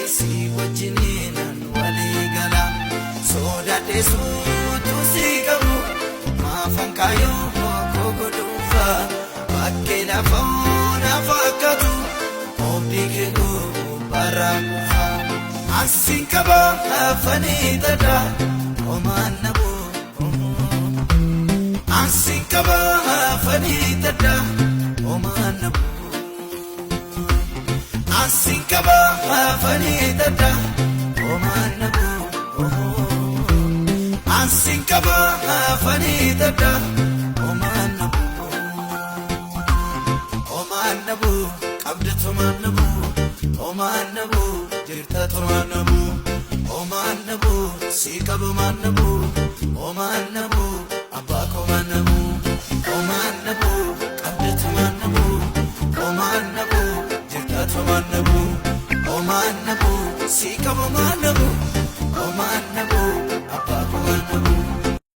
si wajjininan walii gala sodaadheesu tusi qabu maafan kaayoo koko dhuunfa bakkee lafaona fakkatu obdii keekoo baramufa asin qaba afanii dada omaan nabu asin qaba afanii dada omaan nabu asin qaba afanii dada omaan nabu asin qaba afanii dada omaan nabu qabdatu omaan nabu omaan nabu jirtatu omaan nabu omaan nabu si qabu omaan nabu omaan nabu abbaa omaan nabu omaan nabu qabdatu omaan nabu omaan nabu jirtatu omaan nabu omaan nabu si qabu omaan nabu omaan